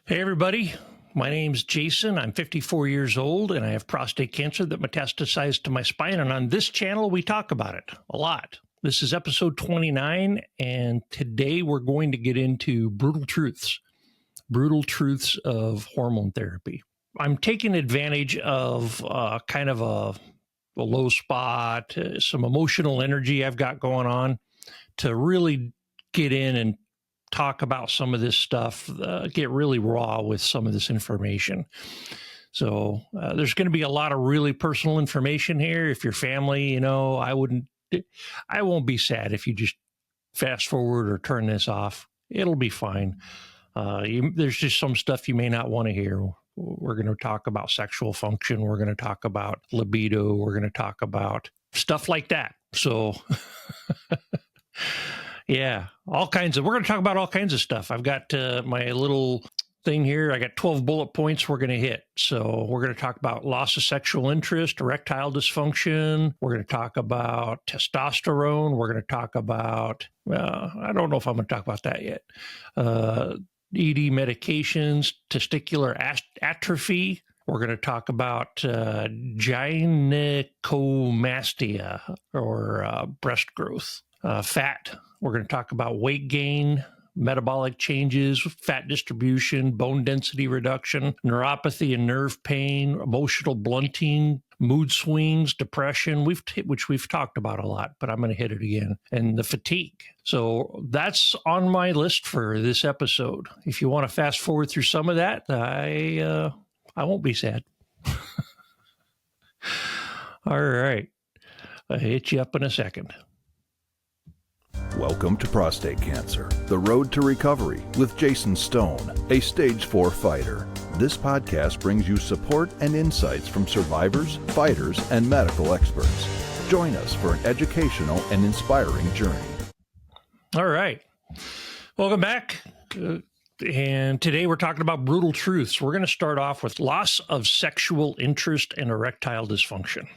Hey, everybody. My name's Jason. I'm 54 years old, and I have prostate cancer that metastasized to my spine. And on this channel, we talk about it a lot. This is episode 29, and today we're going to get into brutal truths of hormone therapy. I'm taking advantage of kind of a low spot, some emotional energy I've got going on to really get in and talk about some of this stuff, get really raw with some of this information. So there's going to be a lot of really personal information here. If your family, I won't be sad if you just fast forward or turn this off. It'll be fine. There's just some stuff you may not want to hear. We're going to talk about sexual function. We're going to talk about libido. We're going to talk about stuff like that. So yeah, we're going to talk about all kinds of stuff. I've got my little thing here. I got 12 bullet points we're going to hit. So we're going to talk about loss of sexual interest, erectile dysfunction. We're going to talk about testosterone. We're going to talk about, I don't know if I'm going to talk about that yet. ED medications, testicular atrophy. We're going to talk about gynecomastia or breast growth, fat. We're going to talk about weight gain, metabolic changes, fat distribution, bone density reduction, neuropathy and nerve pain, emotional blunting, mood swings, depression, which we've talked about a lot, but I'm going to hit it again, and the fatigue. So that's on my list for this episode. If you want to fast forward through some of that, I won't be sad. All right. I'll hit you up in a second. Welcome to Prostate Cancer, the road to recovery with Jason Stone, a stage 4 fighter. This podcast brings you support and insights from survivors, fighters, and medical experts. Join us for an educational and inspiring journey. All right. Welcome back. And today we're talking about brutal truths. We're going to start off with loss of sexual interest and erectile dysfunction.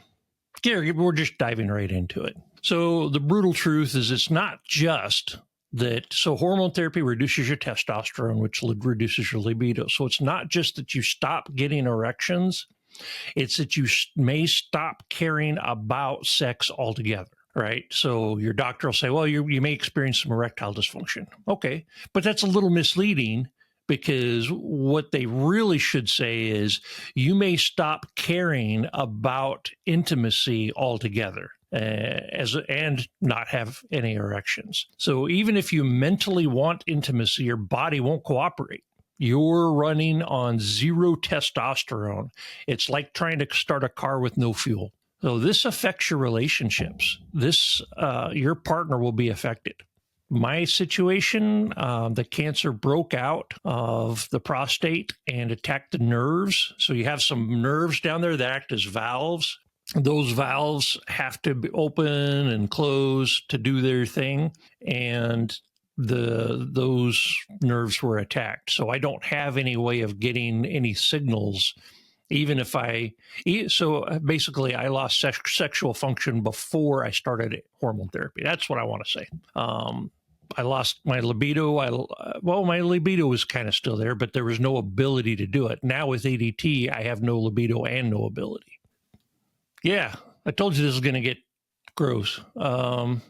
Yeah, we're just diving right into it. So the brutal truth is it's not just that. So hormone therapy reduces your testosterone, which reduces your libido. So it's not just that you stop getting erections. It's that you may stop caring about sex altogether. Right. So your doctor will say, well, you may experience some erectile dysfunction. Okay. But that's a little misleading, because what they really should say is you may stop caring about intimacy altogether and not have any erections. So even if you mentally want intimacy, your body won't cooperate. You're running on zero testosterone. It's like trying to start a car with no fuel. So this affects your relationships. Your partner will be affected. My situation, the cancer broke out of the prostate and attacked the nerves. So you have some nerves down there that act as valves. Those valves have to be open and close to do their thing. And those nerves were attacked. So I don't have any way of getting any signals. So basically I lost sexual function before I started hormone therapy. That's what I want to say. I lost my libido. My libido was kind of still there, but there was no ability to do it. Now with ADT, I have no libido and no ability. Yeah, I told you this is going to get gross. So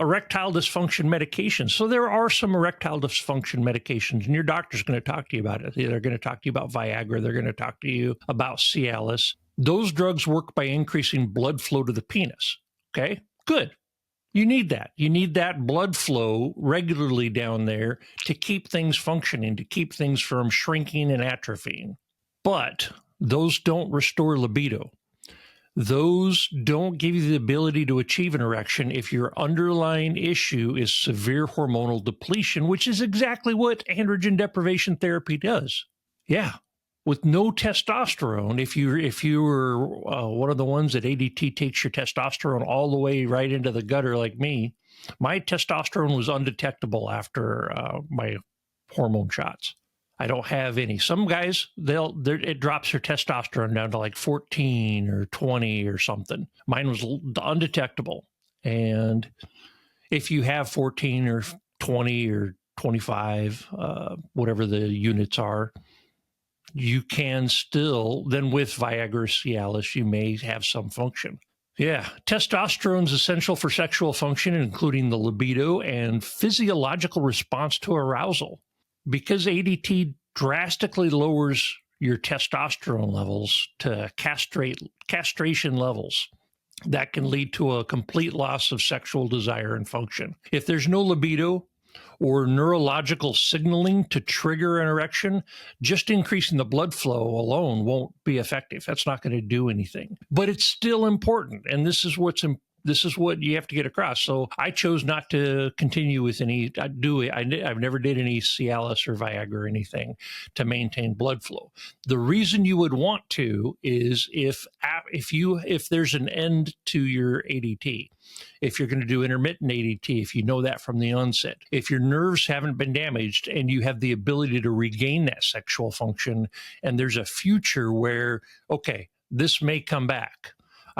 erectile dysfunction medications. So there are some erectile dysfunction medications, and your doctor's going to talk to you about it. They're going to talk to you about Viagra. They're going to talk to you about Cialis. Those drugs work by increasing blood flow to the penis. Okay, good. You need that. You need that blood flow regularly down there to keep things functioning, to keep things from shrinking and atrophying. But those don't restore libido. Those don't give you the ability to achieve an erection if your underlying issue is severe hormonal depletion, which is exactly what androgen deprivation therapy does. Yeah. With no testosterone, if you were one of the ones that ADT takes your testosterone all the way right into the gutter like me, my testosterone was undetectable after my hormone shots. I don't have any. Some guys, it drops their testosterone down to like 14 or 20 or something. Mine was undetectable. And if you have 14 or 20 or 25, whatever the units are, you can still, then with Viagra Cialis, you may have some function. Yeah, testosterone is essential for sexual function, including the libido and physiological response to arousal. Because ADT drastically lowers your testosterone levels to castration levels, that can lead to a complete loss of sexual desire and function. If there's no libido or neurological signaling to trigger an erection, just increasing the blood flow alone won't be effective. That's not going to do anything. But it's still important, and this is what you have to get across. So I chose not to continue with any. I've never did any Cialis or Viagra or anything to maintain blood flow. The reason you would want to is if there's an end to your ADT, if you're going to do intermittent ADT, if you know that from the onset, if your nerves haven't been damaged and you have the ability to regain that sexual function, and there's a future where, okay, this may come back.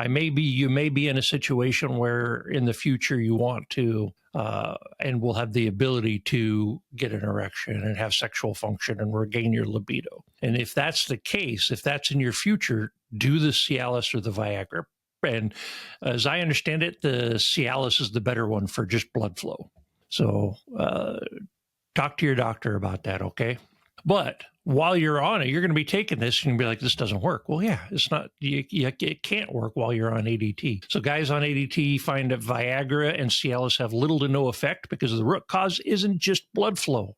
You may be in a situation where in the future you want to and will have the ability to get an erection and have sexual function and regain your libido. And if that's the case, if that's in your future, do the Cialis or the Viagra. And as I understand it, the Cialis is the better one for just blood flow. So talk to your doctor about that, okay? But while you're on it, you're going to be taking this and you'll be like, this doesn't work. Well, yeah, it's not, it can't work while you're on ADT. So guys on ADT find that Viagra and Cialis have little to no effect because the root cause isn't just blood flow.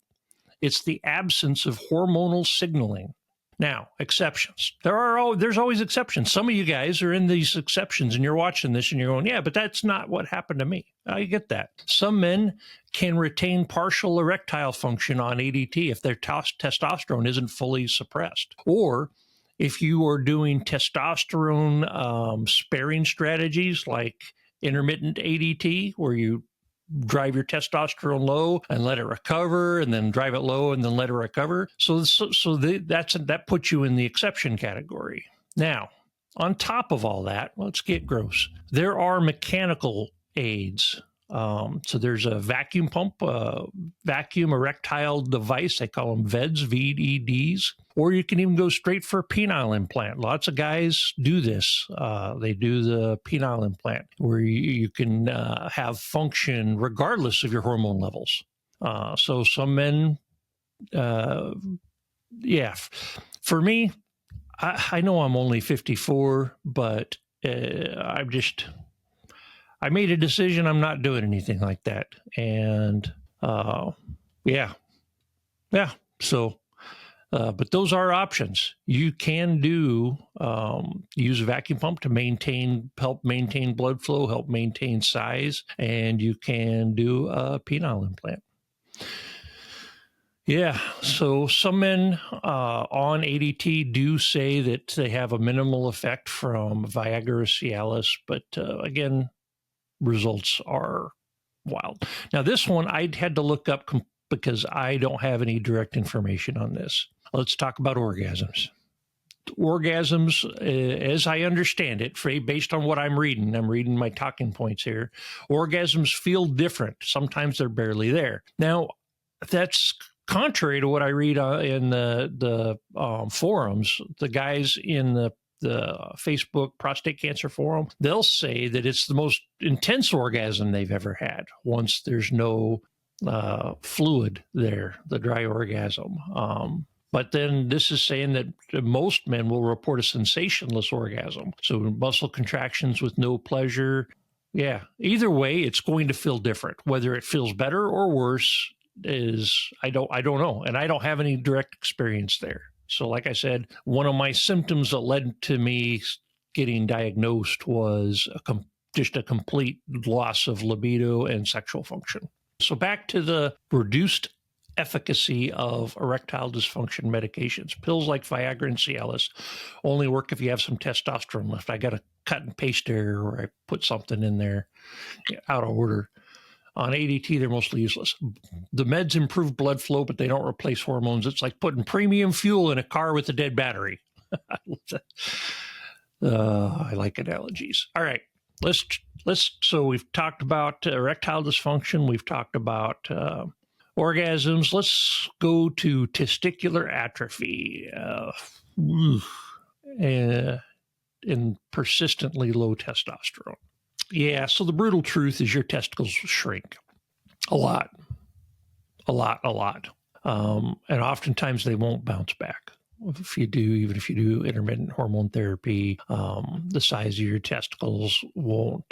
It's the absence of hormonal signaling. Now, exceptions. There's always exceptions. Some of you guys are in these exceptions and you're watching this and you're going, yeah, but that's not what happened to me. I get that. Some men can retain partial erectile function on ADT if their testosterone isn't fully suppressed. Or if you are doing testosterone sparing strategies like intermittent ADT, where you drive your testosterone low and let it recover, and then drive it low and then let it recover. That puts you in the exception category. Now, on top of all that, let's get gross. There are mechanical aids. So there's a vacuum pump, vacuum erectile device. They call them VEDs, VEDs. Or you can even go straight for a penile implant. Lots of guys do this. They do the penile implant where you can have function regardless of your hormone levels. So some men, for me, I know I'm only 54, but I made a decision. I'm not doing anything like that. And but those are options. You can use a vacuum pump to help maintain blood flow, help maintain size, and you can do a penile implant. Yeah, so some men on ADT do say that they have a minimal effect from Viagra or Cialis, but again, results are wild. Now, this one I had to look up because I don't have any direct information on this. Let's talk about orgasms. Orgasms, as I understand it, based on what I'm reading my talking points here, orgasms feel different. Sometimes they're barely there. Now, that's contrary to what I read in the forums. The guys in the Facebook prostate cancer forum, they'll say that it's the most intense orgasm they've ever had once there's no fluid there, the dry orgasm. But then this is saying that most men will report a sensationless orgasm. So muscle contractions with no pleasure. Yeah, either way, it's going to feel different. Whether it feels better or worse I don't know. And I don't have any direct experience there. So like I said, one of my symptoms that led to me getting diagnosed was just a complete loss of libido and sexual function. So back to the reduced efficacy of erectile dysfunction medications. Pills like Viagra and Cialis only work if you have some testosterone left. I got a cut and paste error where I put something in there out of order. On ADT, they're mostly useless. The meds improve blood flow, but they don't replace hormones. It's like putting premium fuel in a car with a dead battery. I like analogies. All right, so we've talked about erectile dysfunction. We've talked about Orgasms. Let's go to testicular atrophy. And persistently low testosterone. Yeah, so the brutal truth is your testicles shrink a lot. And oftentimes they won't bounce back. Even if you do intermittent hormone therapy, the size of your testicles won't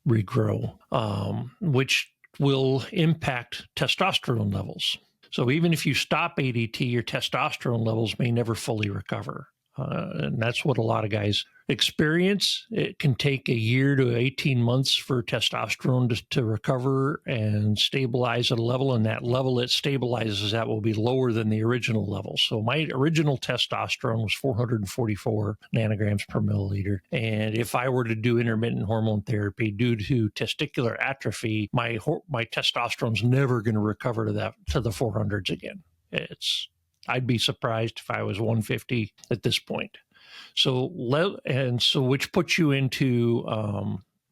regrow, which will impact testosterone levels. So even if you stop ADT, your testosterone levels may never fully recover. And that's what a lot of guys experience. It can take a year to 18 months for testosterone to recover and stabilize at a level, and that level it stabilizes at will be lower than the original level. So my original testosterone was 444 nanograms per milliliter. And if I were to do intermittent hormone therapy due to testicular atrophy, my testosterone's never going to recover to the 400s again. I'd be surprised if I was 150 at this point. So which puts you into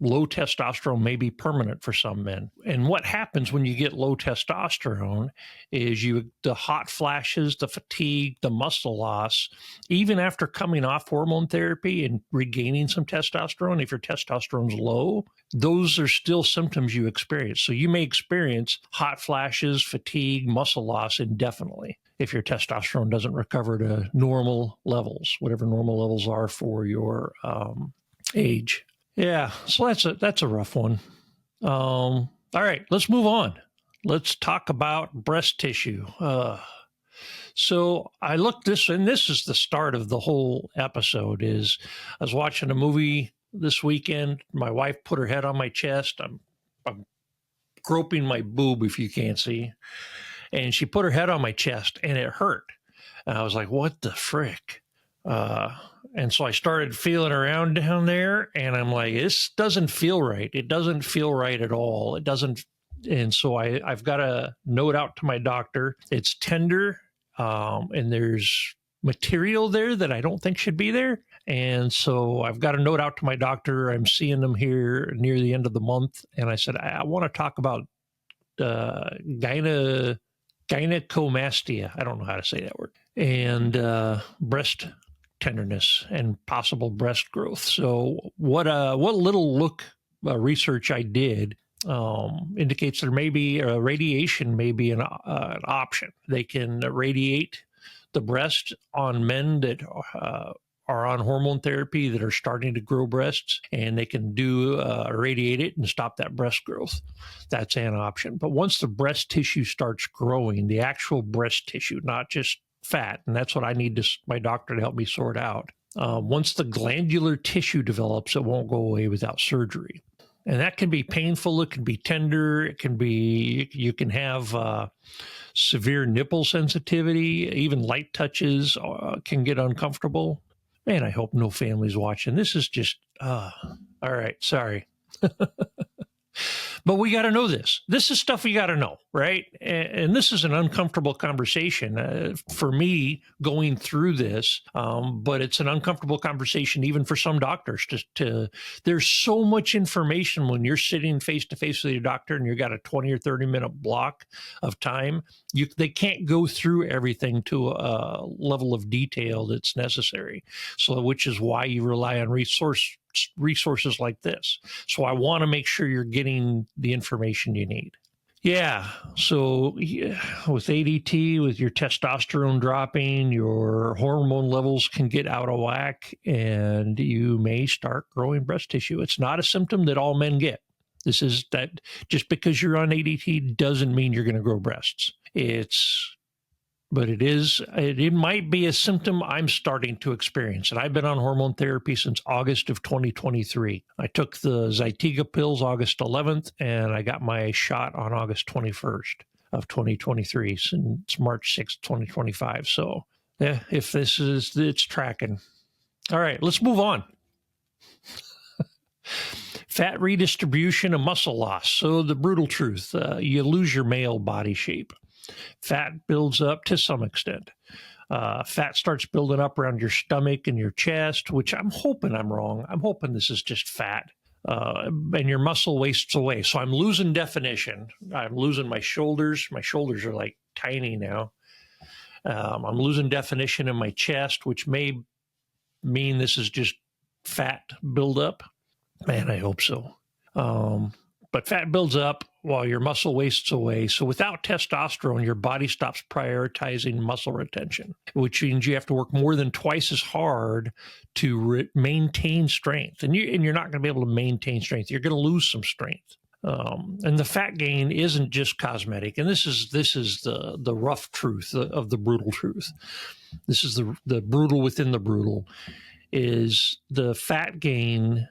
low testosterone may be permanent for some men. And what happens when you get low testosterone is the hot flashes, the fatigue, the muscle loss, even after coming off hormone therapy and regaining some testosterone, if your testosterone's low, those are still symptoms you experience. So you may experience hot flashes, fatigue, muscle loss indefinitely if your testosterone doesn't recover to normal levels, whatever normal levels are for your age. Yeah, so that's a rough one. All right, let's move on. Let's talk about breast tissue. So I looked this, and this is the start of the whole episode. I was watching a movie this weekend. My wife put her head on my chest. I'm groping my boob, if you can't see. And she put her head on my chest, and it hurt. And I was like, what the frick? And so I started feeling around down there, and I'm like, this doesn't feel right. It doesn't feel right at all. It doesn't. And so I've got a note out to my doctor. It's tender, and there's material there that I don't think should be there. And so I've got a note out to my doctor. I'm seeing them here near the end of the month. And I said, I want to talk about gynecomastia. I don't know how to say that word. And breast tenderness and possible breast growth. So what little research I did indicates there may be radiation may be an option. They can radiate the breast on men that are on hormone therapy that are starting to grow breasts, and they can irradiate it and stop that breast growth. That's an option. But once the breast tissue starts growing, the actual breast tissue, not just fat, and that's what I need my doctor to help me sort out. Once the glandular tissue develops, it won't go away without surgery. And that can be painful. It can be tender. You can have severe nipple sensitivity. Even light touches can get uncomfortable. Man, I hope no family's watching. This is just, all right, sorry. But we got to know this. This is stuff we got to know, right? And this is an uncomfortable conversation for me going through this, but it's an uncomfortable conversation even for some doctors. There's so much information when you're sitting face-to-face with your doctor and you've got a 20 or 30-minute block of time. They can't go through everything to a level of detail that's necessary. So, which is why you rely on resources like this. So I want to make sure you're getting the information you need. Yeah. So with ADT, with your testosterone dropping, your hormone levels can get out of whack and you may start growing breast tissue. It's not a symptom that all men get. This is that just because you're on ADT doesn't mean you're going to grow breasts. But it might be a symptom I'm starting to experience. And I've been on hormone therapy since August of 2023. I took the Zytiga pills August 11th, and I got my shot on August 21st of 2023 since March 6th, 2025. So yeah, it's tracking. All right, let's move on. Fat redistribution and muscle loss. So the brutal truth, you lose your male body shape. Fat builds up to some extent. Fat starts building up around your stomach and your chest, which I'm hoping I'm wrong. I'm hoping this is just fat. and your muscle wastes away. So I'm losing definition. I'm losing my shoulders. My shoulders are like tiny now. I'm losing definition in my chest, which may mean this is just fat buildup. Man, I hope so. But fat builds up while your muscle wastes away. So without testosterone, your body stops prioritizing muscle retention, which means you have to work more than twice as hard to maintain strength. And you're not going to be able to maintain strength. You're going to lose some strength. And the fat gain isn't just cosmetic. And this is the rough truth of the brutal truth. This is the brutal within the brutal. Is the fat gain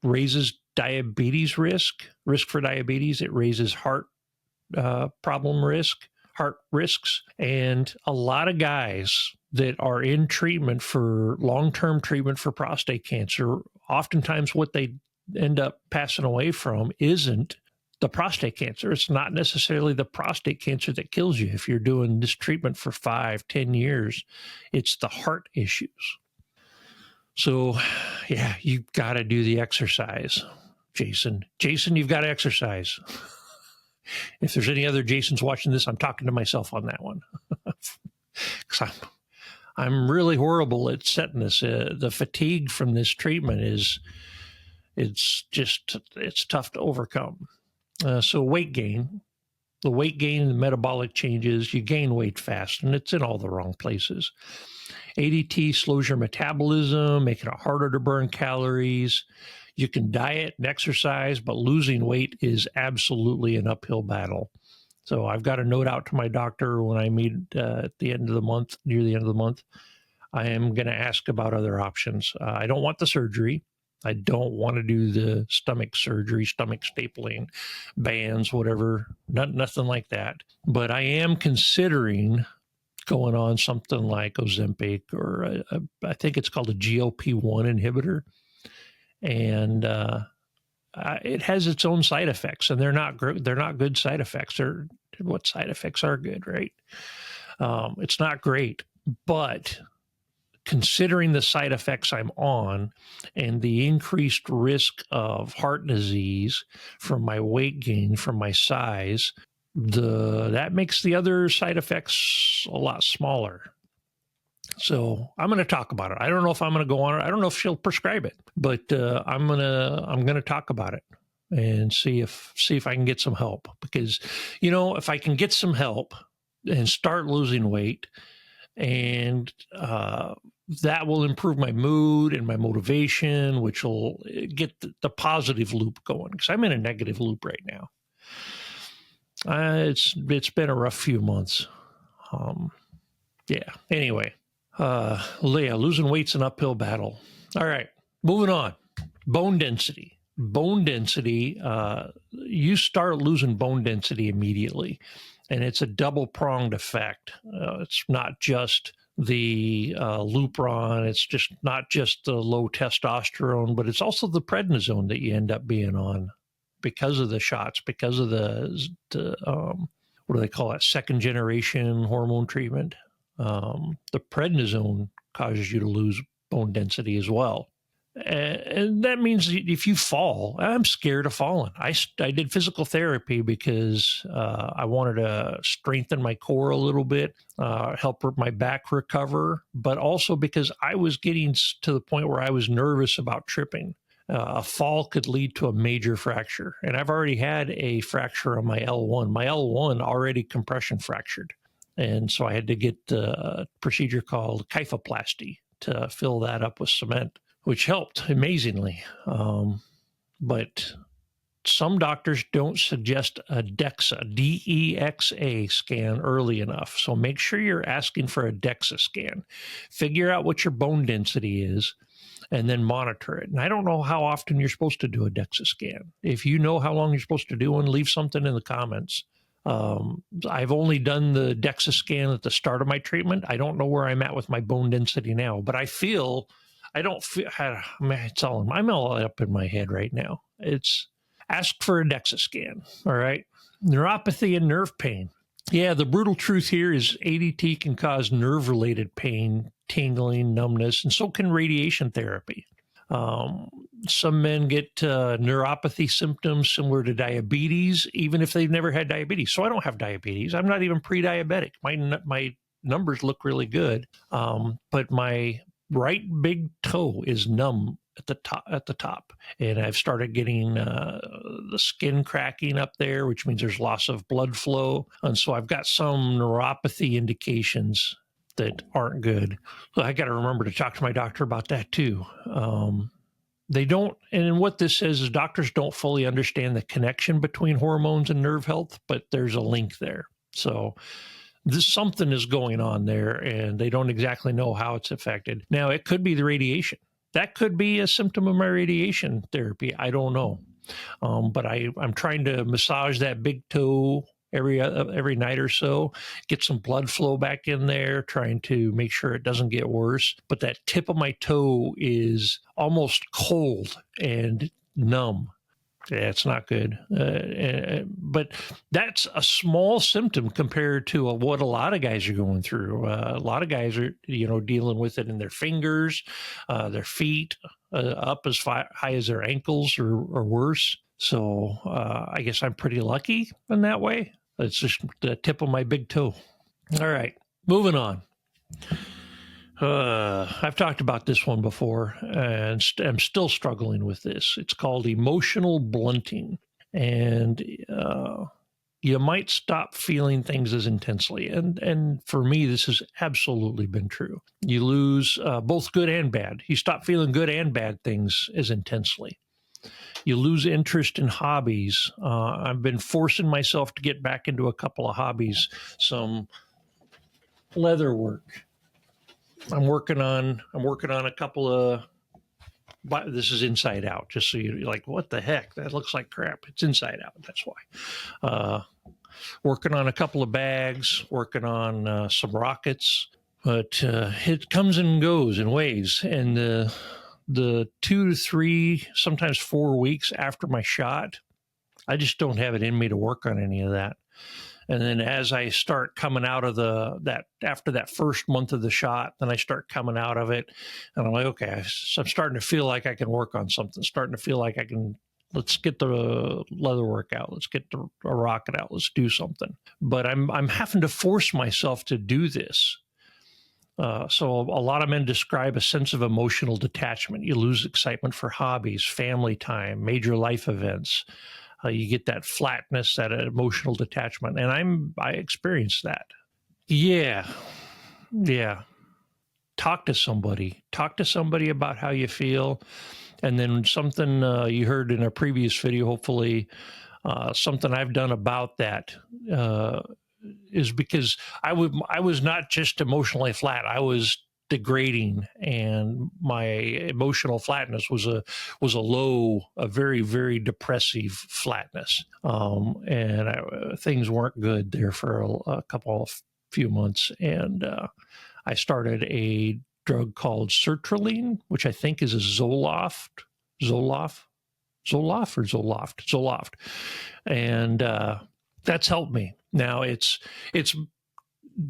raises diabetes risk for diabetes. It raises heart problem risk, heart risks. And a lot of guys that are in treatment for long-term treatment for prostate cancer, oftentimes what they end up passing away from isn't the prostate cancer. It's not necessarily the prostate cancer that kills you. If you're doing this treatment for 5-10 years, it's the heart issues. So, yeah, you've got to do the exercise, Jason. Jason, you've got to exercise. If there's any other Jasons watching this, I'm talking to myself on that one. Because I'm really horrible at setting this. The fatigue from this treatment it's tough to overcome. So weight gain. The weight gain and the metabolic changes, you gain weight fast, and it's in all the wrong places. ADT slows your metabolism, making it harder to burn calories. You can diet and exercise, but losing weight is absolutely an uphill battle. So I've got a note out to my doctor when I meet at the end of the month, near the end of the month. I am going to ask about other options. I don't want the surgery. I don't want to do the stomach surgery, stomach stapling, bands, whatever, nothing like that. But I am considering going on something like Ozempic, or I think it's called a GLP-1 inhibitor. And it has its own side effects, and they're not good side effects. What side effects are good, right? It's not great, but considering the side effects I'm on and the increased risk of heart disease from my weight gain, from my size, that makes the other side effects a lot smaller. So I'm going to talk about it. I don't know if I'm going to go on it. I don't know if she'll prescribe it, but I'm going to talk about it and see if I can get some help. Because, if I can get some help and start losing weight, and that will improve my mood and my motivation, which will get the positive loop going, because I'm in a negative loop right now. It's been a rough few months. Anyway, losing weight's an uphill battle. All right, moving on. Bone density. You start losing bone density immediately, and it's a double-pronged effect. It's not just the Lupron, it's just not just the low testosterone, but it's also the prednisone that you end up being on because of the shots, because of the what do they call it, second generation hormone treatment. The prednisone causes you to lose bone density as well. And that means if you fall, I'm scared of falling. I did physical therapy because I wanted to strengthen my core a little bit, help my back recover, but also because I was getting to the point where I was nervous about tripping. A fall could lead to a major fracture. And I've already had a fracture on my L1. My L1 already compression fractured. And so I had to get a procedure called kyphoplasty to fill that up with cement, which helped amazingly. But some doctors don't suggest a DEXA, D-E-X-A scan early enough. So make sure you're asking for a DEXA scan. Figure out what your bone density is and then monitor it. And I don't know how often you're supposed to do a DEXA scan. If you know how long you're supposed to do one, leave something in the comments. I've only done the DEXA scan at the start of my treatment. I don't know where I'm at with my bone density now, but I'm all up in my head right now. Ask for a DEXA scan. All right. Neuropathy and nerve pain. Yeah, the brutal truth here is ADT can cause nerve-related pain, tingling, numbness, and so can radiation therapy. Some men get neuropathy symptoms similar to diabetes, even if they've never had diabetes. So I don't have diabetes. I'm not even pre-diabetic. My numbers look really good, but my right big toe is numb at the top, and I've started getting the skin cracking up there, which means there's loss of blood flow, and so I've got some neuropathy indications that aren't good. So I got to remember to talk to my doctor about that too. They don't, and what this says is doctors don't fully understand the connection between hormones and nerve health, but there's a link there. So something is going on there, and they don't exactly know how it's affected. Now, it could be the radiation. That could be a symptom of my radiation therapy. I don't know. But I'm trying to massage that big toe every night or so, get some blood flow back in there, trying to make sure it doesn't get worse. But that tip of my toe is almost cold and numb. Yeah, it's not good. But that's a small symptom compared to what a lot of guys are going through. A lot of guys are, dealing with it in their fingers, their feet, up as high as their ankles or worse. So I guess I'm pretty lucky in that way. It's just the tip of my big toe. All right, moving on. I've talked about this one before, and I'm still struggling with this. It's called emotional blunting, and you might stop feeling things as intensely. And for me, this has absolutely been true. You lose both good and bad. You stop feeling good and bad things as intensely. You lose interest in hobbies. I've been forcing myself to get back into a couple of hobbies, some leather work. I'm working on a couple of, this is inside out, just so you're like, what the heck? That looks like crap. It's inside out. That's why. Working on a couple of bags, working on some rockets, but it comes and goes in waves. And the 2 to 3, sometimes 4 weeks after my shot, I just don't have it in me to work on any of that. And then as I start coming out of after that first month of the shot, then I start coming out of it, and I'm like, okay, so I'm starting to feel like I can work on something, starting to feel like I can, let's get the leather work out, let's get a rocket out, let's do something. But I'm having to force myself to do this. So a lot of men describe a sense of emotional detachment. You lose excitement for hobbies, family time, major life events. You get that flatness, that emotional detachment. And I experienced that. Yeah. Talk to somebody about how you feel. And then something you heard in a previous video, hopefully, something I've done about that is because I was not just emotionally flat. I was degrading, and my emotional flatness was a low, a very, very depressive flatness. And things weren't good there for a few months. And I started a drug called sertraline, which I think is a Zoloft. And that's helped me. Now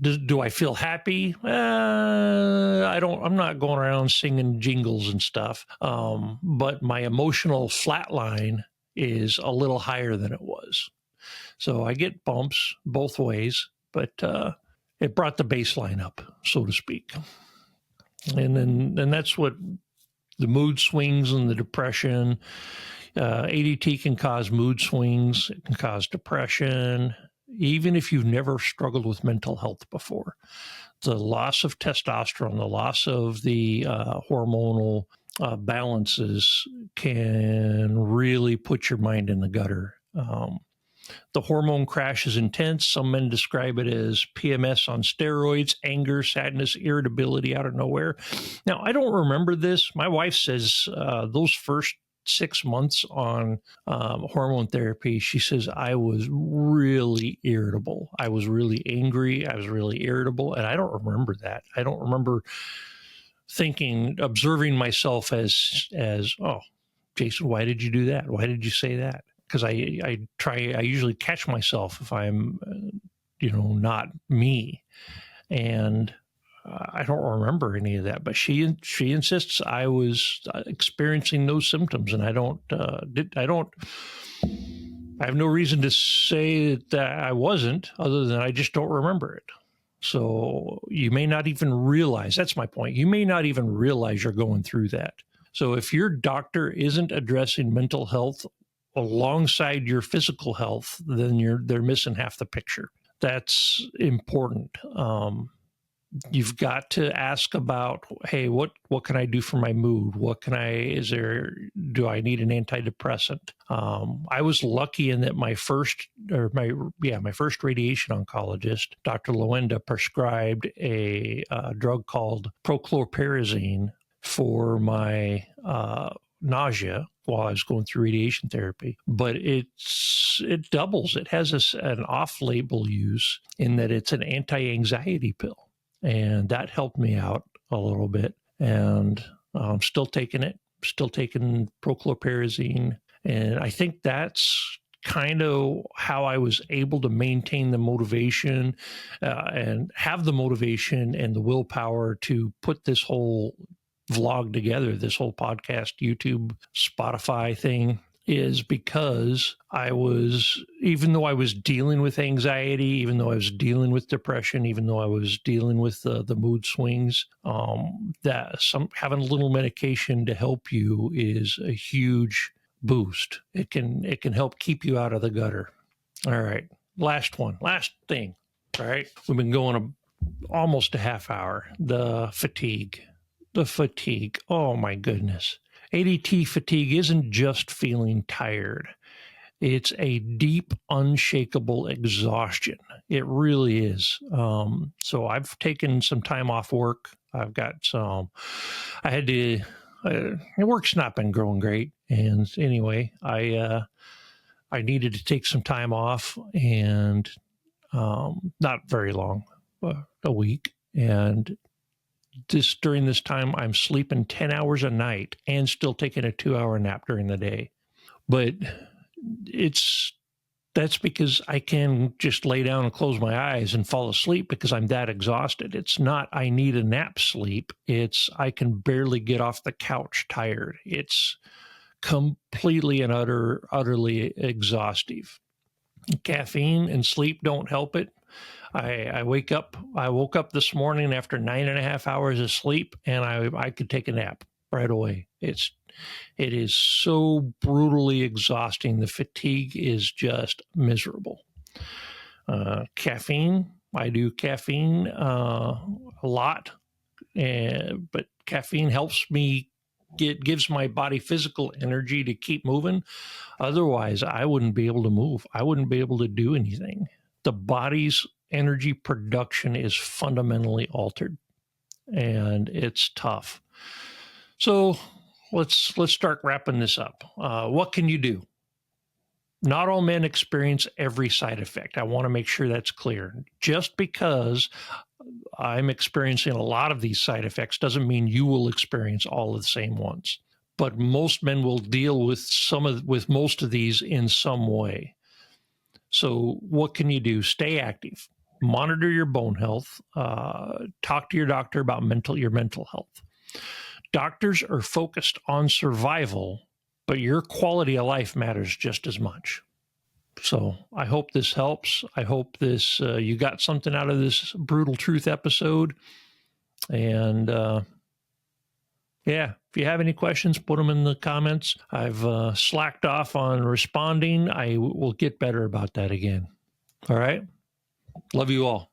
do I feel happy? I'm not going around singing jingles and stuff. But my emotional flatline is a little higher than it was. So I get bumps both ways, but it brought the baseline up, so to speak. And that's what the mood swings and the depression. ADT can cause mood swings. It can cause depression. Even if you've never struggled with mental health before, the loss of testosterone, the loss of the hormonal balances can really put your mind in the gutter. The hormone crash is intense. Some men describe it as PMS on steroids, anger, sadness, irritability out of nowhere. Now, I don't remember this. My wife says those first 6 months on hormone therapy, she says I was really irritable. I was really angry. I was really irritable. And I don't remember that. I don't remember observing myself as, oh, Jason, why did you do that? Why did you say that? Because I usually catch myself if I'm, not me. And I don't remember any of that, but she insists I was experiencing those symptoms, and I have no reason to say that I wasn't, other than I just don't remember it. So you may not even realize, that's my point. You may not even realize you're going through that. So if your doctor isn't addressing mental health alongside your physical health, then they're missing half the picture. That's important. You've got to ask about, hey, what can I do for my mood? Do I need an antidepressant? I was lucky in that my first radiation oncologist, Dr. Loenda, prescribed a drug called prochlorperazine for my nausea while I was going through radiation therapy. But it doubles. It has an off-label use in that it's an anti-anxiety pill. And that helped me out a little bit. And I'm still taking it, still taking prochlorperazine. And I think that's kind of how I was able to maintain the motivation and have the motivation and the willpower to put this whole vlog together, this whole podcast, YouTube, Spotify thing, is because even though I was dealing with anxiety, even though I was dealing with depression, even though I was dealing with the mood swings, having a little medication to help you is a huge boost. It can help keep you out of the gutter. All right. Last thing. All right. We've been going almost a half hour. The fatigue. Oh my goodness. ADT fatigue isn't just feeling tired. It's a deep, unshakable exhaustion. It really is. So I've taken some time off work. Work's not been going great. And anyway, I needed to take some time off, and not very long, a week. And during this time, I'm sleeping 10 hours a night and still taking a 2-hour nap during the day. But that's because I can just lay down and close my eyes and fall asleep because I'm that exhausted. It's not I need a nap sleep. It's I can barely get off the couch tired. It's completely and utterly exhaustive. Caffeine and sleep don't help it. I woke up this morning after 9.5 hours of sleep, and I could take a nap right away. It is so brutally exhausting. The fatigue is just miserable. Caffeine, I do caffeine a lot, but caffeine helps me gives my body physical energy to keep moving. Otherwise, I wouldn't be able to move. I wouldn't be able to do anything. The body's energy production is fundamentally altered, and it's tough. So let's start wrapping this up. What can you do? Not all men experience every side effect. I want to make sure that's clear. Just because I'm experiencing a lot of these side effects doesn't mean you will experience all of the same ones. But most men will deal with most of these in some way. So what can you do? Stay active. Monitor your bone health. Talk to your doctor about your mental health. Doctors are focused on survival, but your quality of life matters just as much. So I hope this helps. I hope you got something out of this Brutal Truth episode. And if you have any questions, put them in the comments. I've slacked off on responding. I will get better about that again. All right. Love you all.